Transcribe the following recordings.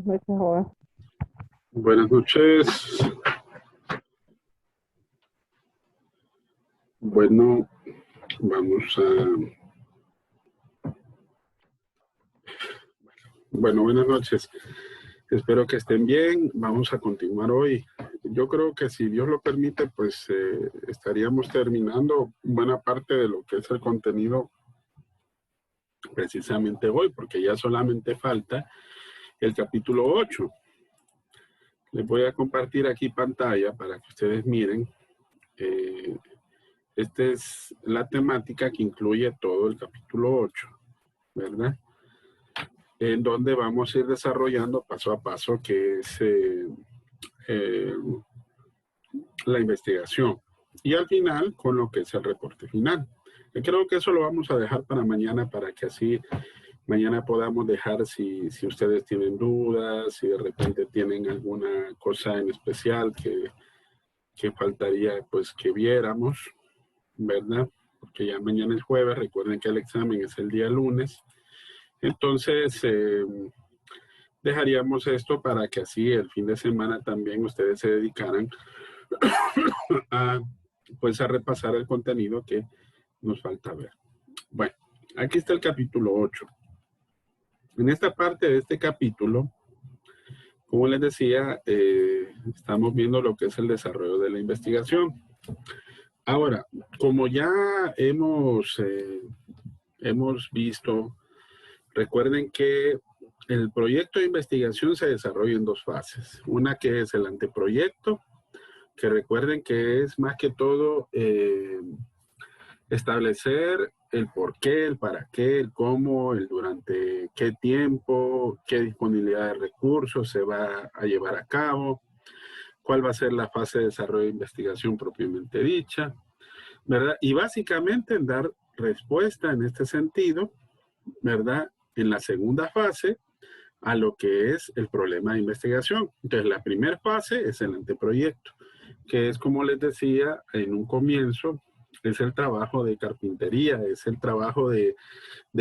noches, joven. Buenas noches. Bueno, vamos a... Bueno, buenas noches. Espero que estén bien. Vamos a continuar hoy. Yo creo que si Dios lo permite, pues estaríamos terminando buena parte de lo que es el contenido precisamente hoy, porque ya solamente falta el capítulo 8. Les voy a compartir aquí pantalla para que ustedes miren. Esta es la temática que incluye todo el capítulo 8, ¿verdad? En donde vamos a ir desarrollando paso a paso que es la investigación. Y al final, con lo que es el reporte final. Yo creo que eso lo vamos a dejar para mañana, para que así mañana podamos dejar si ustedes tienen dudas, si de repente tienen alguna cosa en especial que faltaría pues que viéramos, ¿verdad? Porque ya mañana es jueves, recuerden que el examen es el día lunes. Entonces, dejaríamos esto para que así el fin de semana también ustedes se dedicaran pues a repasar el contenido que nos falta ver. Bueno, aquí está el capítulo 8. En esta parte de este capítulo, como les decía, estamos viendo lo que es el desarrollo de la investigación. Ahora, como ya hemos visto, recuerden que el proyecto de investigación se desarrolla en dos fases. Una que es el anteproyecto, que recuerden que es más que todo establecer el por qué, el para qué, el cómo, el durante qué tiempo, qué disponibilidad de recursos se va a llevar a cabo, cuál va a ser la fase de desarrollo de investigación propiamente dicha, ¿verdad? Y básicamente en dar respuesta en este sentido, ¿verdad? En la segunda fase a lo que es el problema de investigación. Entonces, la primera fase es el anteproyecto, que es, como les decía en un comienzo, es el trabajo de carpintería, es el trabajo de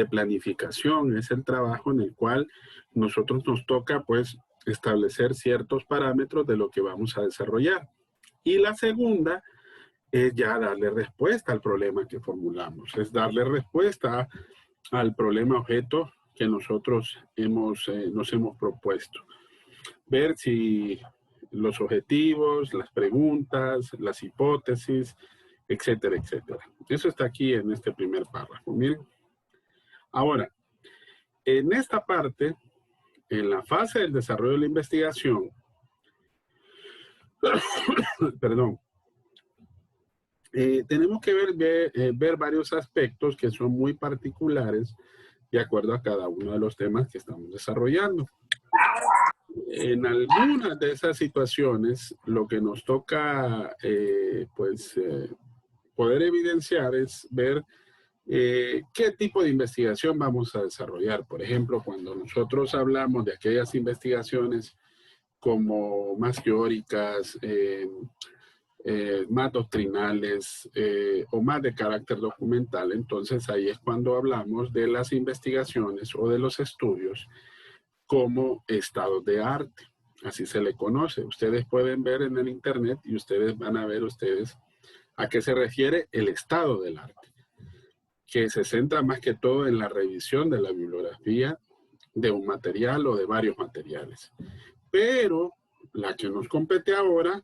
planificación, es el trabajo en el cual nosotros nos toca, pues, establecer ciertos parámetros de lo que vamos a desarrollar. Y la segunda es ya darle respuesta al problema que formulamos, es darle respuesta al problema objeto que nosotros nos hemos propuesto. Ver si los objetivos, las preguntas, las hipótesis, etcétera, etcétera. Eso está aquí en este primer párrafo. Miren. Ahora, en esta parte, en la fase del desarrollo de la investigación, perdón, tenemos que ver varios aspectos que son muy particulares de acuerdo a cada uno de los temas que estamos desarrollando. En algunas de esas situaciones, lo que nos toca, poder evidenciar es ver qué tipo de investigación vamos a desarrollar. Por ejemplo, cuando nosotros hablamos de aquellas investigaciones como más teóricas, más doctrinales o más de carácter documental, entonces ahí es cuando hablamos de las investigaciones o de los estudios como estados de arte, así se le conoce. Ustedes pueden ver en el internet y ustedes van a ver a qué se refiere el estado del arte, que se centra más que todo en la revisión de la bibliografía de un material o de varios materiales. Pero la que nos compete ahora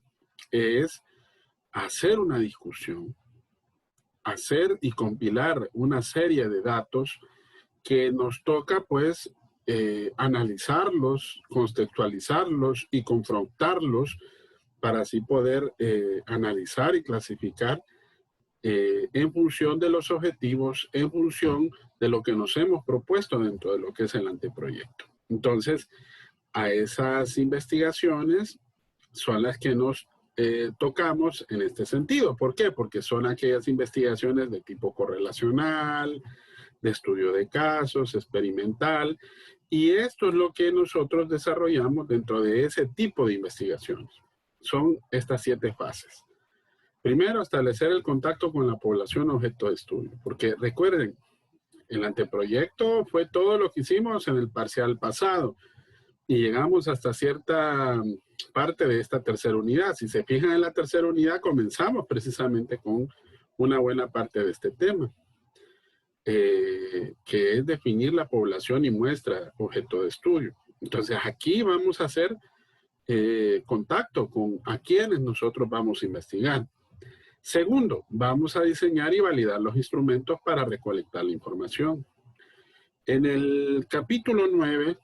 es hacer una discusión, hacer y compilar una serie de datos que nos toca, pues, analizarlos, contextualizarlos y confrontarlos para así poder analizar y clasificar en función de los objetivos, en función de lo que nos hemos propuesto dentro de lo que es el anteproyecto. Entonces, a esas investigaciones son las que nos tocamos en este sentido. ¿Por qué? Porque son aquellas investigaciones de tipo correlacional, de estudio de casos, experimental, y esto es lo que nosotros desarrollamos dentro de ese tipo de investigaciones. Son estas 7 fases. Primero, establecer el contacto con la población objeto de estudio, porque recuerden, el anteproyecto fue todo lo que hicimos en el parcial pasado, y llegamos hasta cierta parte de esta tercera unidad. Si se fijan en la tercera unidad, comenzamos precisamente con una buena parte de este tema, que es definir la población y muestra objeto de estudio. Entonces aquí vamos a hacer contacto con a quienes nosotros vamos a investigar. Segundo, vamos a diseñar y validar los instrumentos para recolectar la información. En el capítulo 9,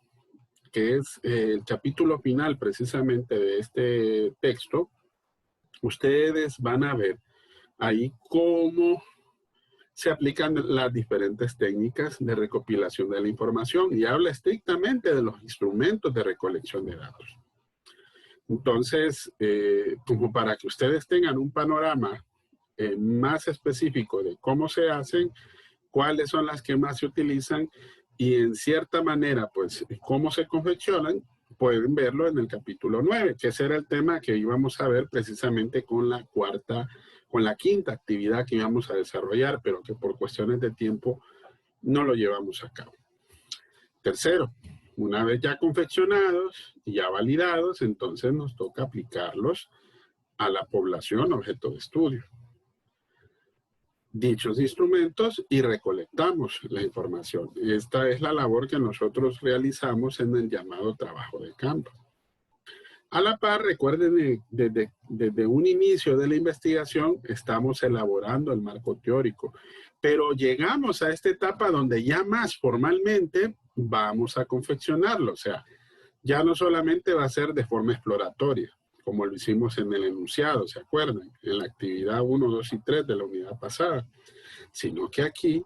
que es el capítulo final precisamente de este texto, ustedes van a ver ahí cómo se aplican las diferentes técnicas de recopilación de la información y habla estrictamente de los instrumentos de recolección de datos. Entonces, como para que ustedes tengan un panorama más específico de cómo se hacen, cuáles son las que más se utilizan y en cierta manera, pues, cómo se confeccionan, pueden verlo en el capítulo 9, que ese era el tema que íbamos a ver precisamente con la quinta actividad que íbamos a desarrollar, pero que por cuestiones de tiempo no lo llevamos a cabo. Tercero, una vez ya confeccionados y ya validados, entonces nos toca aplicarlos a la población objeto de estudio. Dichos instrumentos y recolectamos la información. Esta es la labor que nosotros realizamos en el llamado trabajo de campo. A la par, recuerden, desde un inicio de la investigación estamos elaborando el marco teórico, pero llegamos a esta etapa donde ya más formalmente vamos a confeccionarlo. O sea, ya no solamente va a ser de forma exploratoria, como lo hicimos en el enunciado, ¿se acuerdan? En la actividad 1, 2 y 3 de la unidad pasada, sino que aquí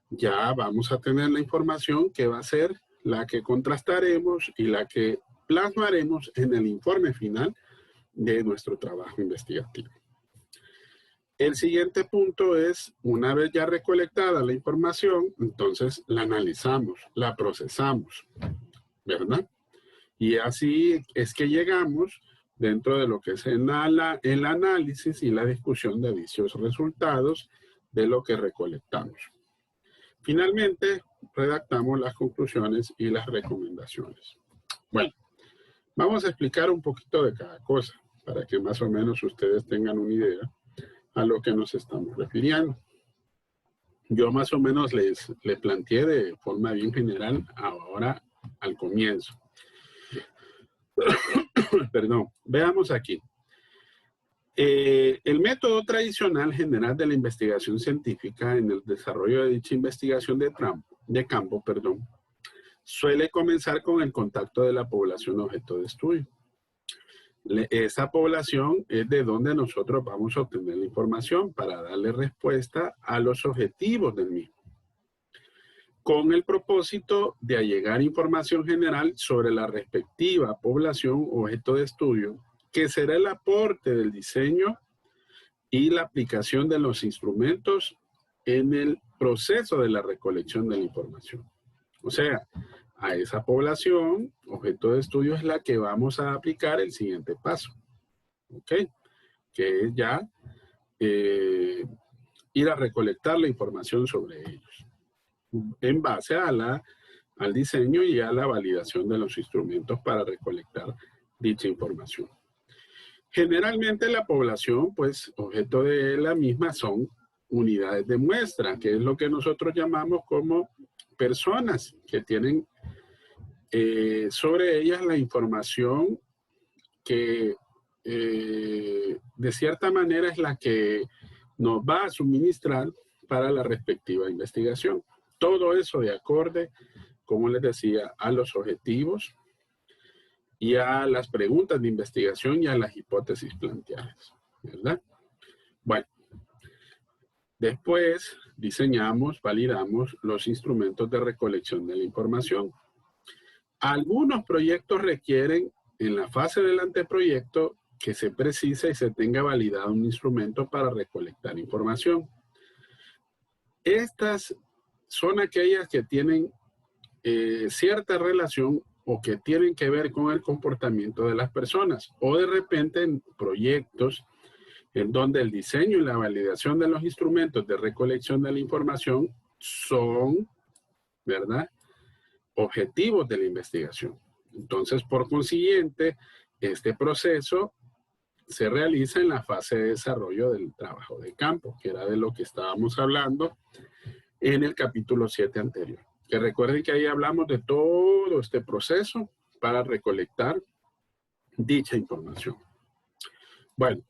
ya vamos a tener la información que va a ser la que contrastaremos y la que plasmaremos en el informe final de nuestro trabajo investigativo. El siguiente punto es, una vez ya recolectada la información, entonces la analizamos, la procesamos, ¿verdad? Y así es que llegamos dentro de lo que es el análisis y la discusión de dichos resultados de lo que recolectamos. Finalmente, redactamos las conclusiones y las recomendaciones. Bueno, vamos a explicar un poquito de cada cosa para que más o menos ustedes tengan una idea a lo que nos estamos refiriendo. Yo más o menos les planteé de forma bien general ahora al comienzo. Perdón, veamos aquí. El método tradicional general de la investigación científica en el desarrollo de dicha investigación de campo, suele comenzar con el contacto de la población objeto de estudio. Esa población es de donde nosotros vamos a obtener la información para darle respuesta a los objetivos del mismo, con el propósito de allegar información general sobre la respectiva población objeto de estudio, que será el aporte del diseño y la aplicación de los instrumentos en el proceso de la recolección de la información. O sea, a esa población objeto de estudio es la que vamos a aplicar el siguiente paso, ¿ok? Que es ya ir a recolectar la información sobre ellos, en base al diseño y a la validación de los instrumentos para recolectar dicha información. Generalmente la población, pues, objeto de la misma son unidades de muestra, que es lo que nosotros llamamos como personas que tienen sobre ellas la información que de cierta manera es la que nos va a suministrar para la respectiva investigación. Todo eso de acorde, como les decía, a los objetivos y a las preguntas de investigación y a las hipótesis planteadas, ¿verdad? Bueno, después diseñamos, validamos los instrumentos de recolección de la información. Algunos proyectos requieren, en la fase del anteproyecto, que se precise y se tenga validado un instrumento para recolectar información. Estas son aquellas que tienen cierta relación o que tienen que ver con el comportamiento de las personas, o de repente en proyectos en donde el diseño y la validación de los instrumentos de recolección de la información son, ¿verdad?, objetivos de la investigación. Entonces, por consiguiente, este proceso se realiza en la fase de desarrollo del trabajo de campo, que era de lo que estábamos hablando en el capítulo 7 anterior. Que recuerden que ahí hablamos de todo este proceso para recolectar dicha información. Bueno,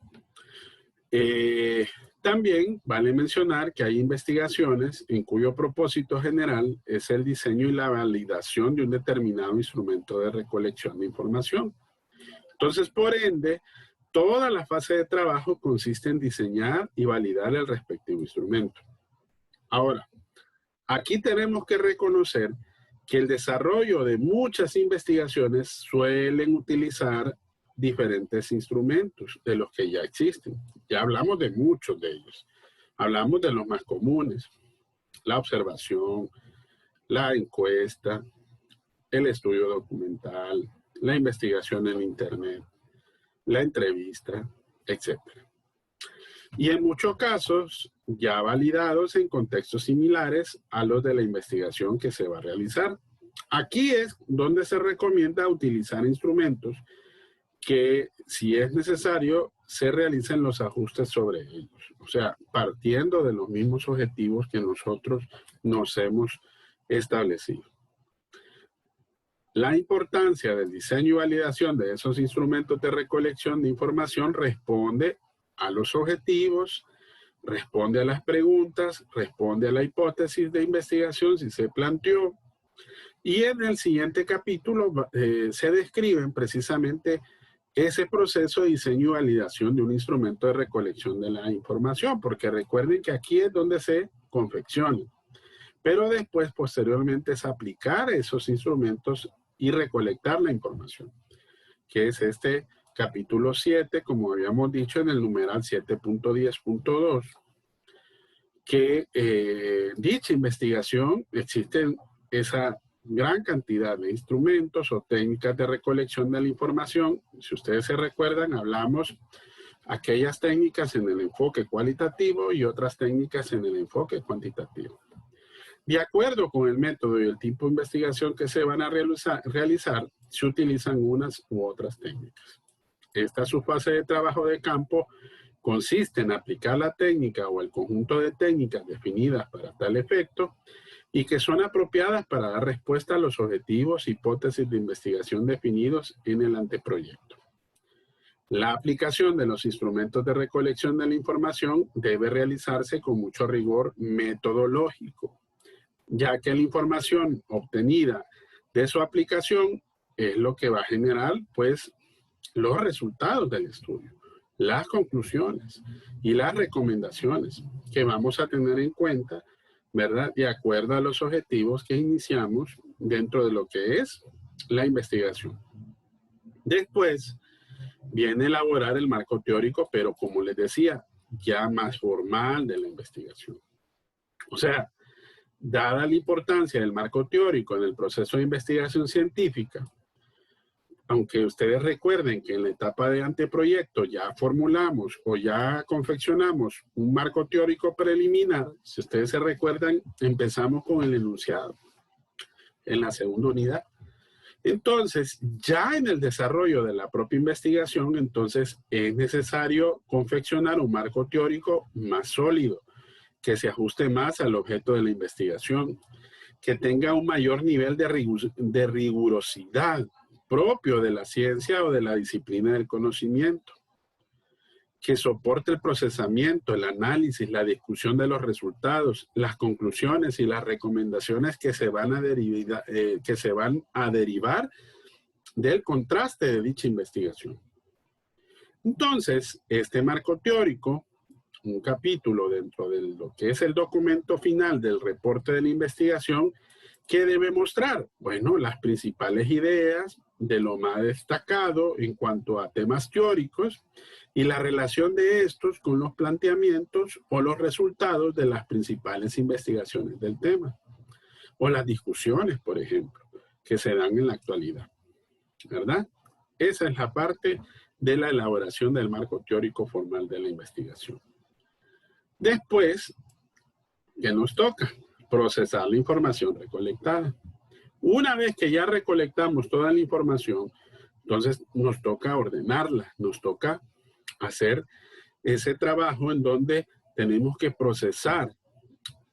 también vale mencionar que hay investigaciones en cuyo propósito general es el diseño y la validación de un determinado instrumento de recolección de información. Entonces, por ende, toda la fase de trabajo consiste en diseñar y validar el respectivo instrumento. Ahora, aquí tenemos que reconocer que el desarrollo de muchas investigaciones suelen utilizar diferentes instrumentos de los que ya existen. Ya hablamos de muchos de ellos. Hablamos de los más comunes: la observación, la encuesta, el estudio documental, la investigación en Internet, la entrevista, etc. Y en muchos casos ya validados en contextos similares a los de la investigación que se va a realizar. Aquí es donde se recomienda utilizar instrumentos que, si es necesario, se realicen los ajustes sobre ellos. O sea, partiendo de los mismos objetivos que nosotros nos hemos establecido. La importancia del diseño y validación de esos instrumentos de recolección de información responde a los objetivos, responde a las preguntas, responde a la hipótesis de investigación si se planteó. Y en el siguiente capítulo se describen precisamente ese proceso de diseño y validación de un instrumento de recolección de la información, porque recuerden que aquí es donde se confecciona. Pero después, posteriormente, es aplicar esos instrumentos y recolectar la información, que es este capítulo 7, como habíamos dicho en el numeral 7.10.2, que dicha investigación existe esa gran cantidad de instrumentos o técnicas de recolección de la información. Si ustedes se recuerdan, hablamos aquellas técnicas en el enfoque cualitativo y otras técnicas en el enfoque cuantitativo. De acuerdo con el método y el tipo de investigación que se van a realizar, se utilizan unas u otras técnicas. Esta subfase de trabajo de campo consiste en aplicar la técnica o el conjunto de técnicas definidas para tal efecto y que son apropiadas para dar respuesta a los objetivos e hipótesis de investigación definidos en el anteproyecto. La aplicación de los instrumentos de recolección de la información debe realizarse con mucho rigor metodológico, ya que la información obtenida de su aplicación es lo que va a generar, pues, los resultados del estudio, las conclusiones y las recomendaciones que vamos a tener en cuenta, ¿verdad?, de acuerdo a los objetivos que iniciamos dentro de lo que es la investigación. Después viene elaborar el marco teórico, pero como les decía, ya más formal de la investigación. O sea, dada la importancia del marco teórico en el proceso de investigación científica, aunque ustedes recuerden que en la etapa de anteproyecto ya formulamos o ya confeccionamos un marco teórico preliminar, si ustedes se recuerdan, empezamos con el enunciado en la segunda unidad. Entonces, ya en el desarrollo de la propia investigación, entonces es necesario confeccionar un marco teórico más sólido, que se ajuste más al objeto de la investigación, que tenga un mayor nivel de rigurosidad propio de la ciencia o de la disciplina del conocimiento, que soporte el procesamiento, el análisis, la discusión de los resultados, las conclusiones y las recomendaciones que se van a derivar del contraste de dicha investigación. Entonces, este marco teórico, un capítulo dentro de lo que es el documento final del reporte de la investigación, ¿qué debe mostrar? Bueno, las principales ideas de lo más destacado en cuanto a temas teóricos y la relación de estos con los planteamientos o los resultados de las principales investigaciones del tema, o las discusiones, por ejemplo, que se dan en la actualidad, ¿verdad? Esa es la parte de la elaboración del marco teórico formal de la investigación. Después, ¿qué nos toca? Procesar la información recolectada. Una vez que ya recolectamos toda la información, entonces nos toca ordenarla, nos toca hacer ese trabajo en donde tenemos que procesar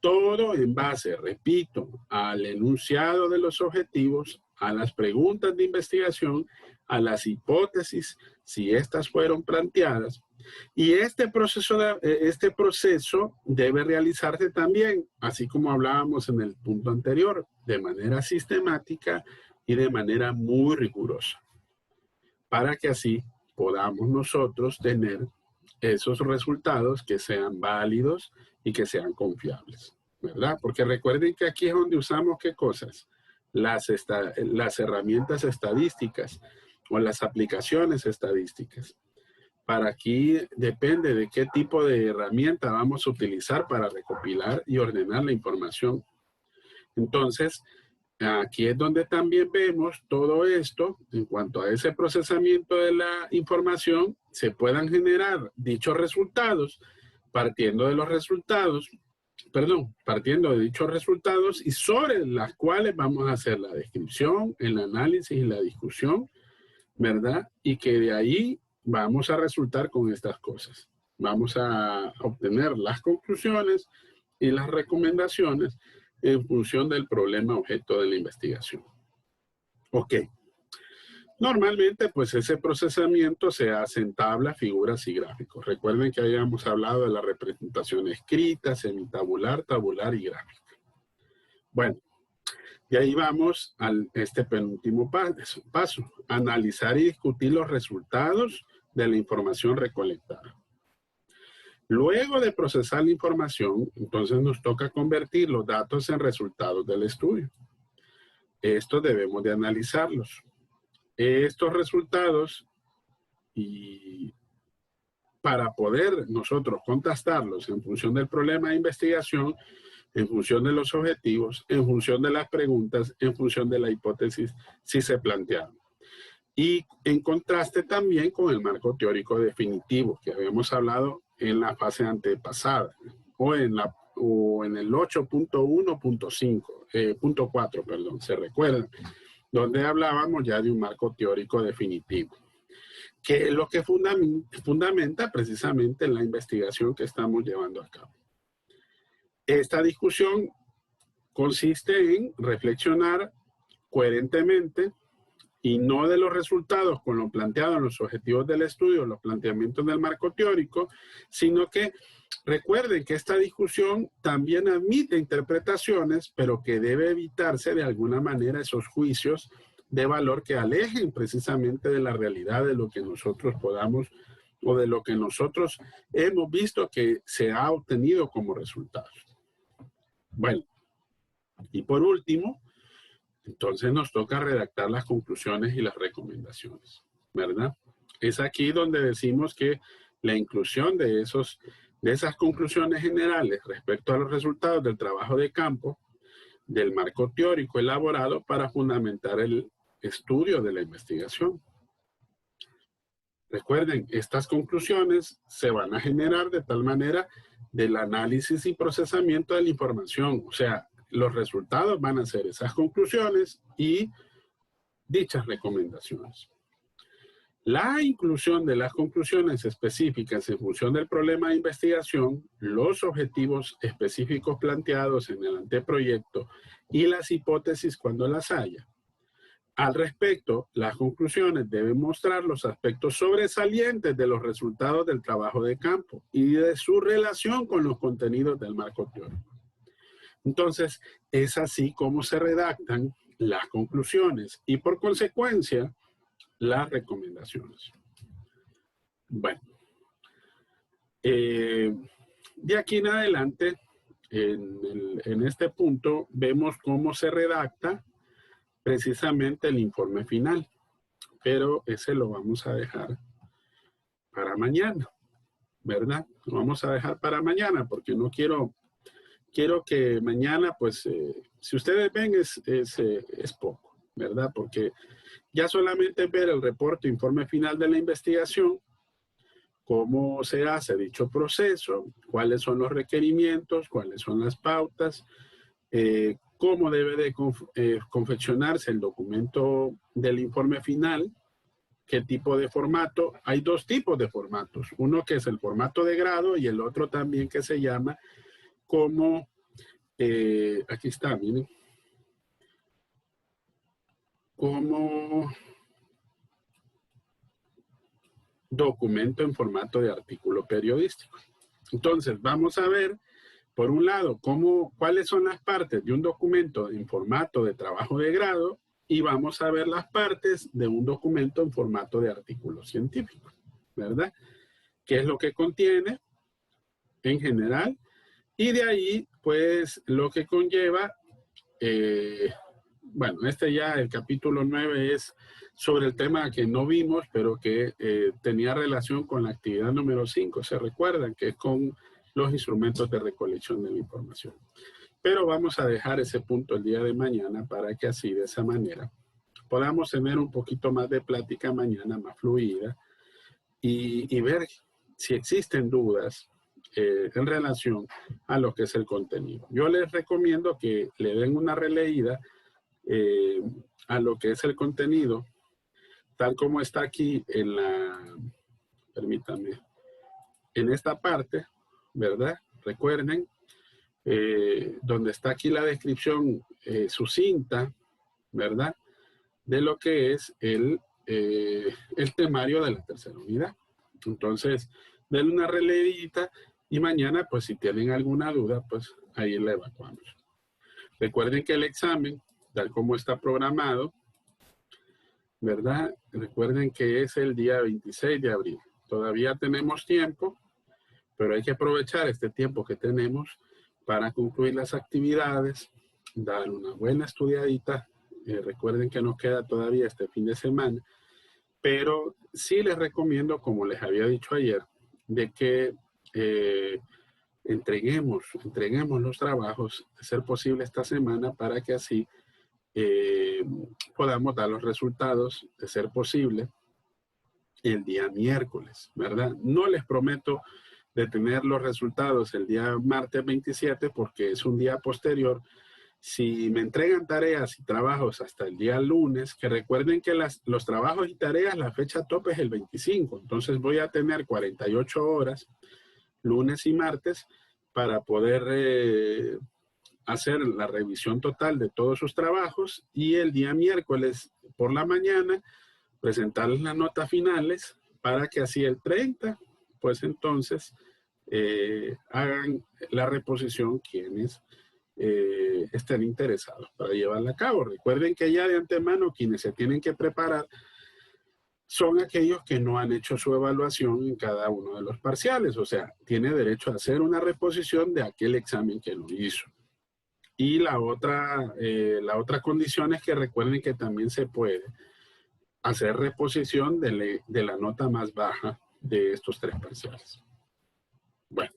todo en base, repito, al enunciado de los objetivos, a las preguntas de investigación, a las hipótesis, si estas fueron planteadas. Y este proceso debe realizarse también, así como hablábamos en el punto anterior, de manera sistemática y de manera muy rigurosa, para que así podamos nosotros tener esos resultados que sean válidos y que sean confiables, ¿verdad? Porque recuerden que aquí es donde usamos ¿qué cosas? Las herramientas estadísticas o las aplicaciones estadísticas. Para aquí depende de qué tipo de herramienta vamos a utilizar para recopilar y ordenar la información. Entonces, aquí es donde también vemos todo esto en cuanto a ese procesamiento de la información, se puedan generar dichos resultados, partiendo de dichos resultados y sobre las cuales vamos a hacer la descripción, el análisis y la discusión, ¿verdad? Y que de ahí vamos a resultar con estas cosas. Vamos a obtener las conclusiones y las recomendaciones en función del problema objeto de la investigación. Ok. Normalmente, pues ese procesamiento se hace en tablas, figuras y gráficos. Recuerden que habíamos hablado de la representación escrita, semitabular, tabular y gráfica. Bueno, y ahí vamos a este penúltimo paso. Analizar y discutir los resultados de la información recolectada. Luego de procesar la información, entonces nos toca convertir los datos en resultados del estudio. Estos debemos de analizarlos. Estos resultados, y para poder nosotros contrastarlos en función del problema de investigación, en función de los objetivos, en función de las preguntas, en función de la hipótesis, si se plantearon. Y en contraste también con el marco teórico definitivo que habíamos hablado en la fase antepasada, o en el 8.1.4, perdón, se recuerdan, donde hablábamos ya de un marco teórico definitivo, que es lo que fundamenta precisamente la investigación que estamos llevando a cabo. Esta discusión consiste en reflexionar coherentemente y no de los resultados con lo planteado en los objetivos del estudio, los planteamientos del marco teórico, sino que recuerden que esta discusión también admite interpretaciones, pero que debe evitarse de alguna manera esos juicios de valor que alejen precisamente de la realidad de lo que nosotros podamos o de lo que nosotros hemos visto que se ha obtenido como resultados. Bueno, y por último, entonces nos toca redactar las conclusiones y las recomendaciones, ¿verdad? Es aquí donde decimos que la inclusión de esas conclusiones generales respecto a los resultados del trabajo de campo, del marco teórico elaborado para fundamentar el estudio de la investigación. Recuerden, estas conclusiones se van a generar de tal manera del análisis y procesamiento de la información, o sea, los resultados van a ser esas conclusiones y dichas recomendaciones. La inclusión de las conclusiones específicas en función del problema de investigación, los objetivos específicos planteados en el anteproyecto y las hipótesis cuando las haya. Al respecto, las conclusiones deben mostrar los aspectos sobresalientes de los resultados del trabajo de campo y de su relación con los contenidos del marco teórico. Entonces, es así como se redactan las conclusiones y por consecuencia, las recomendaciones. Bueno, de aquí en adelante, en este punto, vemos cómo se redacta precisamente el informe final, pero ese lo vamos a dejar para mañana, ¿verdad? Lo vamos a dejar para mañana porque no quiero que mañana, pues, si ustedes ven, es poco, ¿verdad? Porque ya solamente ver el reporte, informe final de la investigación, cómo se hace dicho proceso, cuáles son los requerimientos, cuáles son las pautas, cómo debe de confeccionarse el documento del informe final, qué tipo de formato. Hay dos tipos de formatos, uno que es el formato de grado y el otro también que se llama como, aquí está, miren, como documento en formato de artículo periodístico. Entonces, vamos a ver, por un lado, cuáles son las partes de un documento en formato de trabajo de grado y vamos a ver las partes de un documento en formato de artículo científico, ¿verdad? ¿Qué es lo que contiene en general? Y de ahí, pues, lo que conlleva, bueno, ya el capítulo 9 es sobre el tema que no vimos, pero que tenía relación con la actividad número 5, ¿se recuerdan? Que es con los instrumentos de recolección de la información. Pero vamos a dejar ese punto el día de mañana para que así, de esa manera, podamos tener un poquito más de plática mañana, más fluida, y ver si existen dudas en relación a lo que es el contenido. Yo les recomiendo que le den una releída a lo que es el contenido, tal como está aquí en la, permítanme, en esta parte, ¿verdad? Recuerden, donde está aquí la descripción sucinta, ¿verdad? De lo que es el temario de la tercera unidad. Entonces, denle una releída y mañana, pues si tienen alguna duda, pues ahí la evacuamos. Recuerden que el examen, tal como está programado, ¿verdad? Recuerden que es el día 26 de abril. Todavía tenemos tiempo, pero hay que aprovechar este tiempo que tenemos para concluir las actividades, dar una buena estudiadita. Recuerden que nos queda todavía este fin de semana, pero sí les recomiendo, como les había dicho ayer, de que entreguemos los trabajos, de ser posible esta semana, para que así podamos dar los resultados, de ser posible, el día miércoles, ¿verdad? No les prometo de tener los resultados el día martes 27 porque es un día posterior. Si me entregan tareas y trabajos hasta el día lunes, que recuerden que los trabajos y tareas, la fecha tope es el 25, entonces voy a tener 48 horas, lunes y martes, para poder hacer la revisión total de todos sus trabajos y el día miércoles por la mañana presentarles las notas finales para que así el 30, pues entonces hagan la reposición quienes estén interesados para llevarla a cabo. Recuerden que ya de antemano quienes se tienen que preparar son aquellos que no han hecho su evaluación en cada uno de los parciales, o sea, tiene derecho a hacer una reposición de aquel examen que lo hizo. Y la otra condición es que recuerden que también se puede hacer reposición de la nota más baja de estos 3 parciales. Bueno,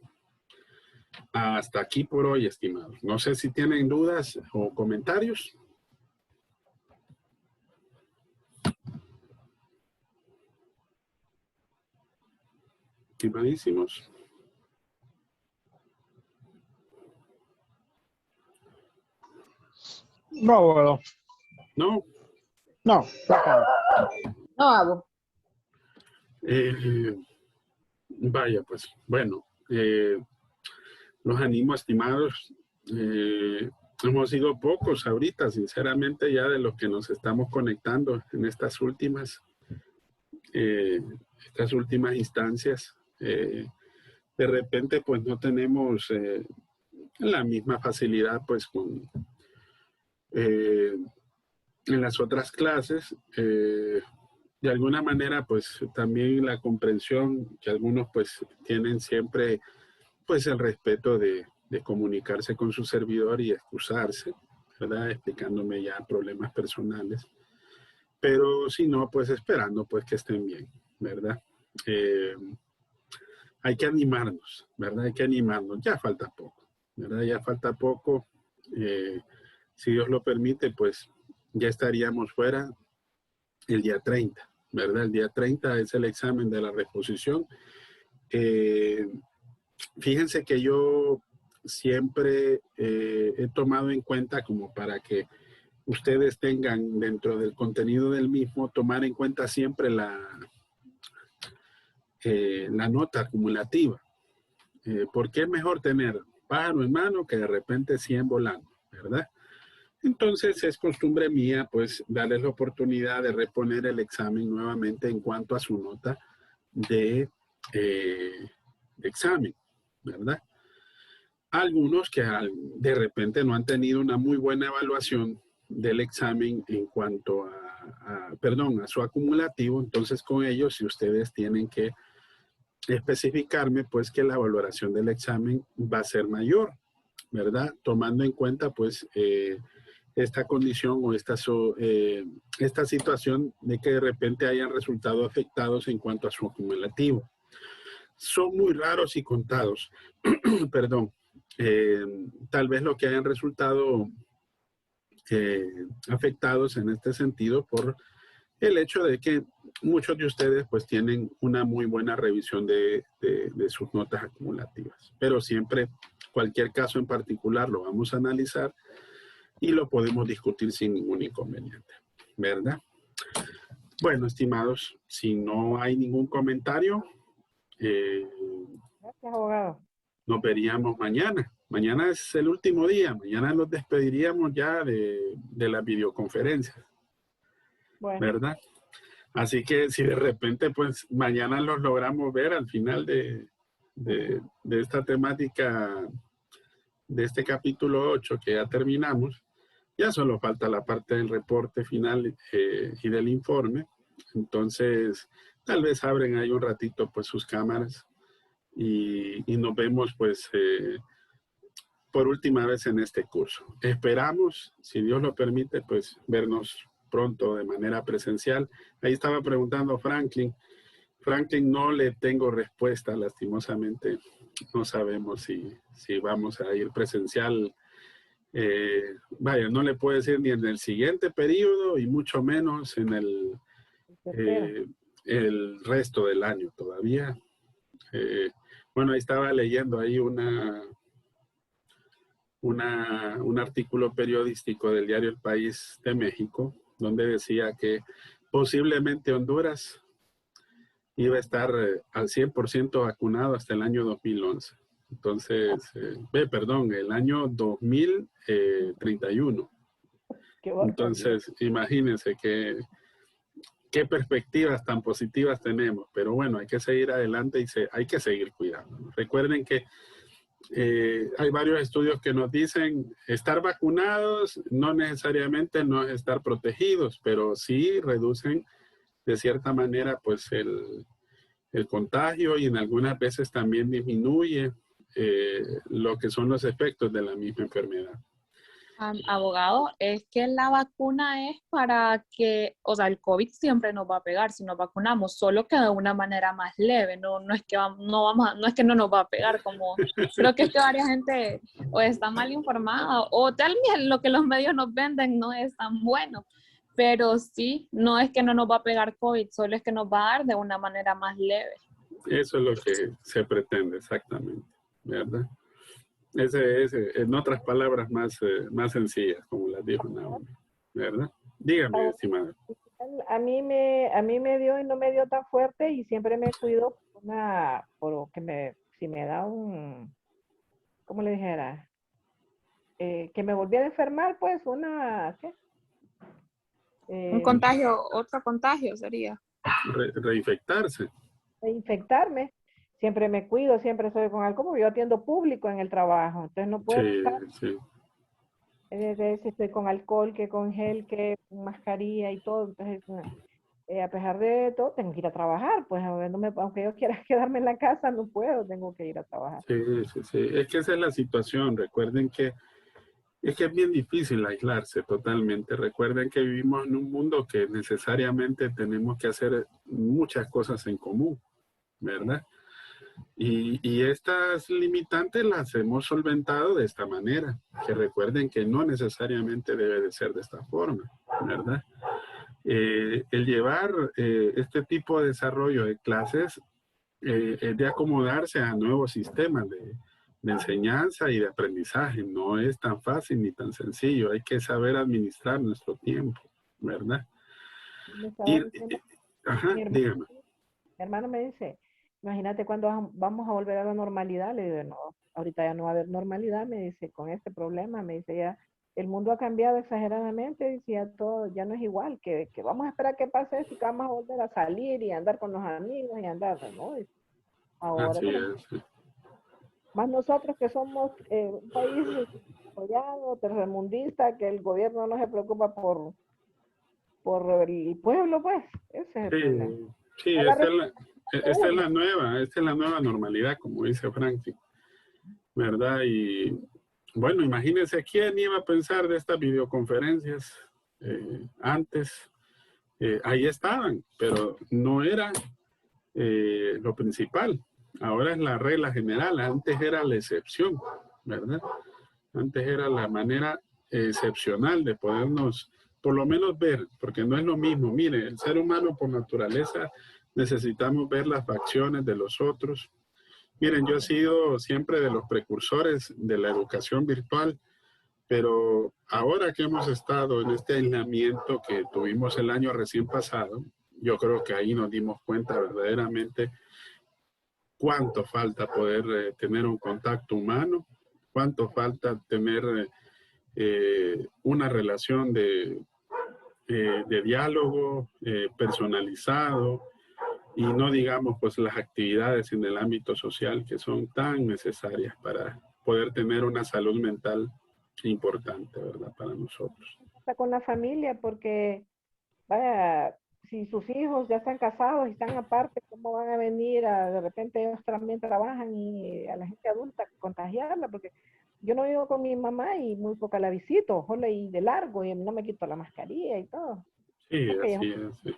hasta aquí por hoy, estimados. No sé si tienen dudas o comentarios. Estimadísimos. No, abuelo. No. No, No hago. Vaya, pues, bueno, los animo, estimados. Hemos sido pocos ahorita, sinceramente, ya de los que nos estamos conectando en estas últimas instancias. De repente, pues, no tenemos la misma facilidad, pues, con en las otras clases. De alguna manera, pues también la comprensión que algunos pues tienen siempre, pues el respeto de comunicarse con su servidor y excusarse, ¿verdad? Explicándome ya problemas personales. Pero si no, pues esperando pues que estén bien, ¿verdad? Hay que animarnos, ¿verdad? Hay que animarnos. Ya falta poco, ¿verdad? Ya falta poco. Si Dios lo permite, pues ya estaríamos fuera el día 30, ¿verdad? El día 30 es el examen de la reposición. Fíjense que yo siempre he tomado en cuenta como para que ustedes tengan dentro del contenido del mismo, tomar en cuenta siempre la nota acumulativa. Porque es mejor tener pájaro en mano que de repente 100 volando, ¿verdad? Entonces es costumbre mía pues darles la oportunidad de reponer el examen nuevamente en cuanto a su nota de examen, ¿verdad? Algunos que de repente no han tenido una muy buena evaluación del examen en cuanto a su acumulativo, entonces con ellos si ustedes tienen que especificarme pues que la valoración del examen va a ser mayor, ¿verdad? Tomando en cuenta pues esta condición o esta situación de que de repente hayan resultado afectados en cuanto a su acumulativo. Son muy raros y contados, perdón, tal vez lo que hayan resultado afectados en este sentido por el hecho de que muchos de ustedes pues tienen una muy buena revisión de sus notas acumulativas, pero siempre cualquier caso en particular lo vamos a analizar y lo podemos discutir sin ningún inconveniente, ¿verdad? Bueno, estimados, si no hay ningún comentario, Gracias, abogado. nos veríamos mañana. Mañana es el último día. Mañana nos despediríamos ya de la videoconferencia. Bueno. ¿Verdad? Así que si de repente, pues mañana los logramos ver al final de esta temática, de este capítulo 8 que ya terminamos, ya solo falta la parte del reporte final y del informe. Entonces, tal vez abren ahí un ratito pues sus cámaras y nos vemos pues por última vez en este curso. Esperamos, si Dios lo permite, pues vernos pronto de manera presencial. Ahí estaba preguntando Franklin. Franklin, no le tengo respuesta, lastimosamente. No sabemos si vamos a ir presencial. Vaya, no le puedo decir ni en el siguiente periodo y mucho menos en el resto del año todavía. Bueno, ahí estaba leyendo ahí un artículo periodístico del diario El País de México, donde decía que posiblemente Honduras iba a estar al 100% vacunado hasta el año 2011. Entonces, el año 2031. Entonces, imagínense qué perspectivas tan positivas tenemos. Pero bueno, hay que seguir adelante y hay que seguir cuidando. Recuerden que hay varios estudios que nos dicen estar vacunados no necesariamente no es estar protegidos, pero sí reducen de cierta manera pues el contagio y en algunas veces también disminuye lo que son los efectos de la misma enfermedad. Abogado, es que la vacuna es para que, o sea, el COVID siempre nos va a pegar si nos vacunamos, solo que de una manera más leve, no es que no es que no nos va a pegar, como creo que varias gente o está mal informada o tal vez lo que los medios nos venden no es tan bueno, pero sí, no es que no nos va a pegar COVID, solo es que nos va a dar de una manera más leve. Eso es lo que se pretende exactamente, ¿verdad? En otras palabras más sencillas, como las dijo Naomi, ¿verdad? Dígame, estimada. A mí me dio y no me dio tan fuerte y siempre me cuido si me da ¿cómo le dijera? Que me volviera a enfermar, pues ¿qué? Un contagio, otro contagio sería. Reinfectarse. Reinfectarme. Siempre me cuido, siempre estoy con alcohol, yo atiendo público en el trabajo, entonces no puedo estar. Sí. Si estoy con alcohol, que con gel, que con mascarilla y todo, entonces a pesar de todo tengo que ir a trabajar, pues aunque yo quiera quedarme en la casa, no puedo, tengo que ir a trabajar. Sí, es que esa es la situación, recuerden que es bien difícil aislarse totalmente, recuerden que vivimos en un mundo que necesariamente tenemos que hacer muchas cosas en común, ¿verdad? Y estas limitantes las hemos solventado de esta manera, que recuerden que no necesariamente debe de ser de esta forma, ¿verdad? El llevar este tipo de desarrollo de clases es de acomodarse a nuevos sistemas enseñanza y de aprendizaje. No es tan fácil ni tan sencillo. Hay que saber administrar nuestro tiempo, ¿verdad? Me estaba Y, diciendo ajá, mi hermano, dígame. mi hermano me dice, imagínate cuando vamos a volver a la normalidad. Le digo, no, ahorita ya no va a haber normalidad, me dice, con este problema, me dice, ya el mundo ha cambiado exageradamente, dice, ya todo, ya no es igual, que vamos a esperar que pase esto y que vamos a volver a salir y andar con los amigos y andar, ¿no? Dice, ahora Así tenemos, es. más nosotros que somos un país desarrollado, tercermundista, que el gobierno no se preocupa por el pueblo, pues, ese es el problema. Sí, sí, Es la esta es la nueva normalidad, como dice Franklin, ¿verdad? Y bueno, imagínense quién iba a pensar de estas videoconferencias antes. Ahí estaban, pero no era lo principal. Ahora es la regla general. Antes era la excepción, ¿verdad? Antes era la manera excepcional de podernos, por lo menos ver, porque no es lo mismo. Mire, el ser humano por naturaleza necesitamos ver las facciones de los otros. Miren, yo he sido siempre de los precursores de la educación virtual, pero ahora que hemos estado en este aislamiento que tuvimos el año recién pasado, yo creo que ahí nos dimos cuenta verdaderamente cuánto falta poder tener un contacto humano, cuánto falta tener una relación de diálogo personalizado y no digamos pues las actividades en el ámbito social que son tan necesarias para poder tener una salud mental importante, ¿verdad? Para nosotros. está con la familia, porque, vaya, si sus hijos ya están casados y están aparte, ¿cómo van a venir de repente ellos también trabajan y a la gente adulta contagiarla? Porque yo no vivo con mi mamá y muy poca la visito, ojalá y de largo, y no me quito la mascarilla y todo. Sí, Porque ya así es. Sí. hay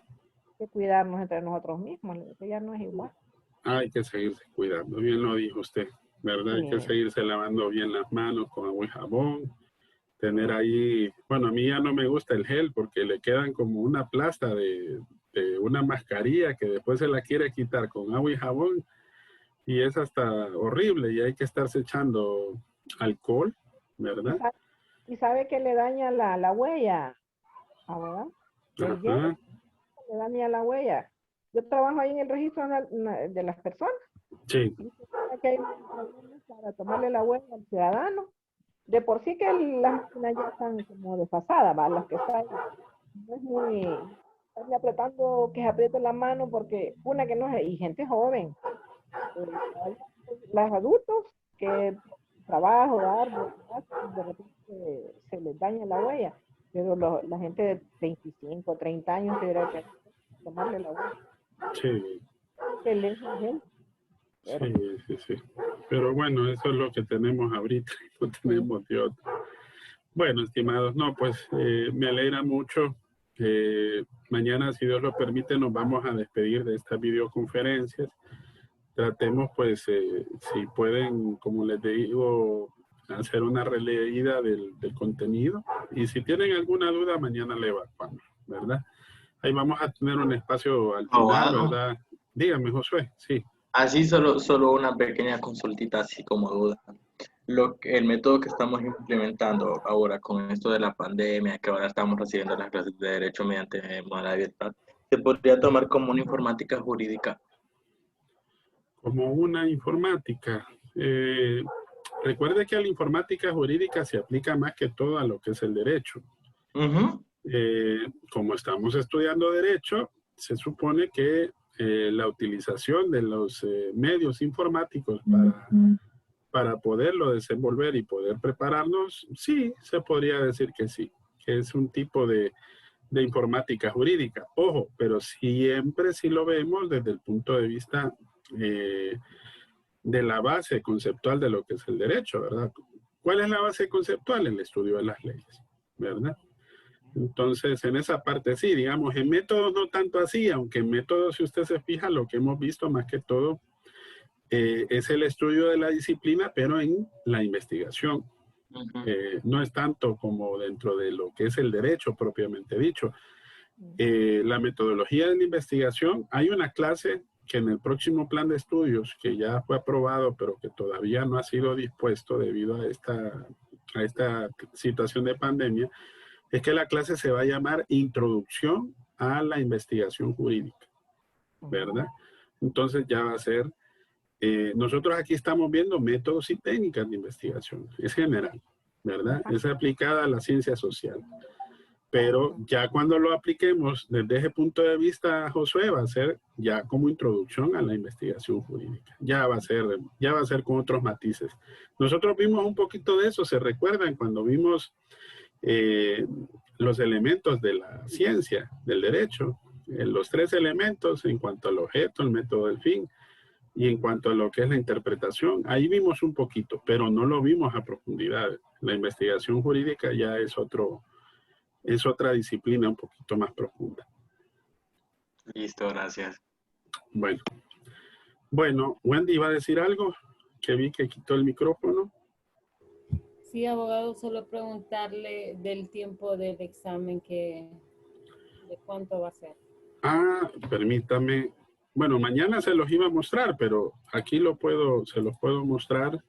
que cuidarnos entre nosotros mismos, que ya no es igual. Hay que seguirse cuidando, bien lo dijo usted, ¿verdad? Hay que Sí. seguirse lavando bien las manos con agua y jabón, tener ahí, bueno, a mí ya no me gusta el gel porque le quedan como una plasta de una mascarilla que después se la quiere quitar con agua y jabón y es hasta horrible y hay que estarse echando alcohol, Y, ¿verdad? y sabe que le daña la huella, ¿verdad? El gel Ajá, le daña la huella. Yo trabajo ahí en el registro de las personas. sí, Y que hay problemas para tomarle la huella al ciudadano. De por sí que las máquinas ya están como desfasadas, ¿va? Las que están, no es muy, están apretando que se apriete la mano porque una que no es, y gente joven, los adultos que trabajo, árbol, de repente se les daña la huella, pero la gente de 25, 30 años tendrá que tomarle la huella. sí, Que le es urgente, pero sí, sí, sí. Pero bueno, eso es lo que tenemos ahorita, no sí. tenemos de otro. Bueno, estimados, no, pues me alegra mucho. Mañana, si Dios lo permite, nos vamos a despedir de estas videoconferencias. Tratemos, pues, si pueden, como les digo, hacer una releída del contenido. Y si tienen alguna duda, mañana le evacuamos, ¿verdad? Ahí vamos a tener un espacio al final, Abogado, ¿verdad? Dígame, Josué, sí. así solo una pequeña consultita así como duda. El método que estamos implementando ahora con esto de la pandemia, que ahora estamos recibiendo las clases de derecho mediante modalidad virtual, se podría tomar como una informática jurídica. Como una informática. Recuerde que a la informática jurídica se aplica más que todo a lo que es el derecho. Ujú. Como estamos estudiando derecho, se supone que la utilización de los medios informáticos para poderlo desenvolver y poder prepararnos, sí, se podría decir que sí, que es un tipo de informática jurídica. Ojo, pero siempre sí lo vemos desde el punto de vista de la base conceptual de lo que es el derecho, ¿verdad? ¿Cuál es la base conceptual? El estudio de las leyes, ¿verdad? Entonces, en esa parte sí, digamos, en métodos no tanto así, aunque en métodos, si usted se fija, lo que hemos visto más que todo es el estudio de la disciplina, pero en la investigación. Ujú. No es tanto como dentro de lo que es el derecho propiamente dicho. La metodología de la investigación, hay una clase que en el próximo plan de estudios, que ya fue aprobado, pero que todavía no ha sido dispuesto debido a esta situación de pandemia, es que la clase se va a llamar Introducción a la Investigación Jurídica, ¿verdad? Entonces ya va a ser, nosotros aquí estamos viendo métodos y técnicas de investigación, es general, ¿verdad? Es aplicada a la ciencia social. Pero ya cuando lo apliquemos desde ese punto de vista, Josué, va a ser ya como introducción a la investigación jurídica. Ya va a ser con otros matices. Nosotros vimos un poquito de eso, ¿se recuerdan? Cuando vimos los elementos de la ciencia, del derecho, los 3 elementos en cuanto al objeto, el método del fin, y en cuanto a lo que es la interpretación. Ahí vimos un poquito, pero no lo vimos a profundidad. La investigación jurídica ya es otra disciplina un poquito más profunda. Listo, gracias. Bueno, Wendy iba a decir algo, que vi que quitó el micrófono. Sí, abogado, solo preguntarle del tiempo del examen, de cuánto va a ser. Permítame. Bueno, mañana se los iba a mostrar, pero aquí se los puedo mostrar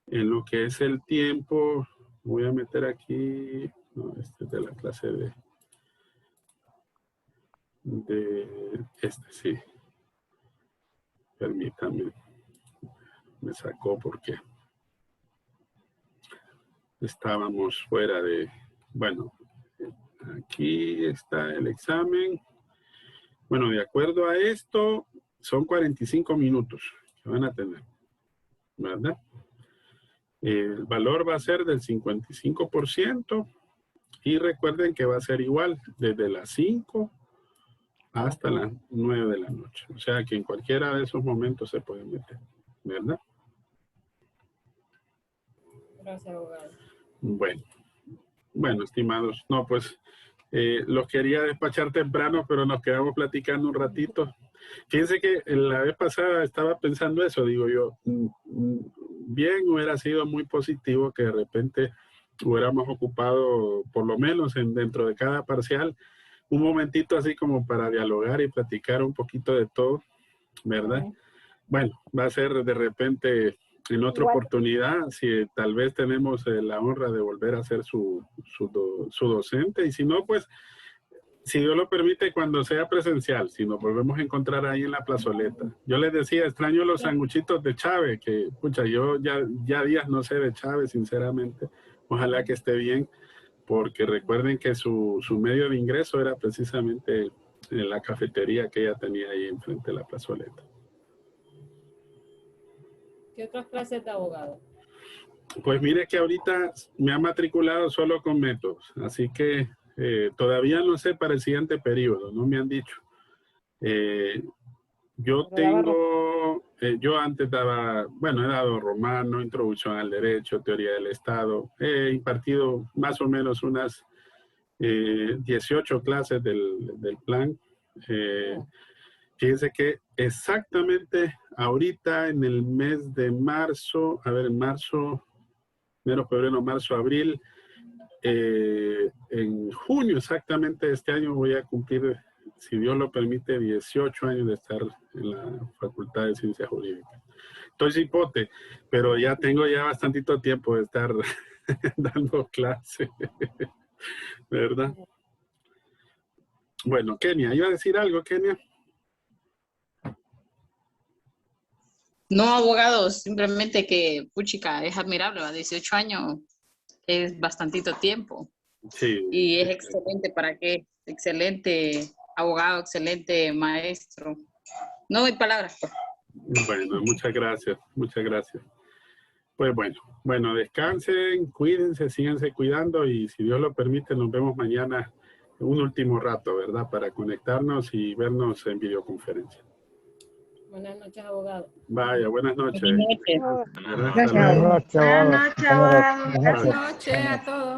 en lo que es el tiempo. Voy a meter aquí, no, este es de la clase sí. Permítame. Me sacó porque estábamos fuera de, bueno, aquí está el examen. Bueno, de acuerdo a esto, son 45 minutos que van a tener, ¿verdad? El valor va a ser del 55% y recuerden que va a ser igual desde las 5 hasta las 9 de la noche. O sea que en cualquiera de esos momentos se puede meter, ¿verdad? Gracias, abogado. Bueno, estimados, no, pues los quería despachar temprano, pero nos quedamos platicando un ratito. Fíjense que la vez pasada estaba pensando eso, digo yo, bien hubiera sido muy positivo que de repente hubiéramos ocupado, por lo menos dentro de cada parcial, un momentito así como para dialogar y platicar un poquito de todo, ¿verdad? Bueno, va a ser de repente en otra oportunidad, si tal vez tenemos la honra de volver a ser su docente, y si no, pues, si Dios lo permite, cuando sea presencial, si nos volvemos a encontrar ahí en la plazoleta. Yo les decía, extraño los sanguchitos de Chávez, que, pucha, yo ya días no sé de Chávez, sinceramente. Ojalá que esté bien, porque recuerden que su medio de ingreso era precisamente en la cafetería que ella tenía ahí enfrente de la plazoleta. ¿Qué otras clases de abogado? Pues mire que ahorita me ha matriculado solo con métodos, así que todavía no sé para el siguiente periodo, no me han dicho. Yo antes daba, bueno, he dado romano, introducción al derecho, teoría del Estado, he impartido más o menos unas 18 clases del plan. Fíjense que exactamente ahorita en el mes de marzo, en marzo, enero, febrero, marzo, abril, en junio exactamente de este año voy a cumplir, si Dios lo permite, 18 años de estar en la Facultad de Ciencias Jurídicas. Estoy cipote, pero ya tengo bastantito tiempo de estar dando clase, ¿verdad? Bueno, Kenia, ¿iba a decir algo, Kenia? No, abogado, simplemente que, puchica, es admirable, a 18 años es bastantito tiempo. Sí. Y es excelente, ¿para qué? Excelente abogado, excelente maestro. No hay palabras. Bueno, muchas gracias, muchas gracias. Pues bueno, descansen, cuídense, síganse cuidando y si Dios lo permite nos vemos mañana un último rato, ¿verdad? Para conectarnos y vernos en videoconferencia. Buenas noches, abogado. Vaya, buenas noches. Buenas noches. Buenas noches, abogado. Buenas noches a todos.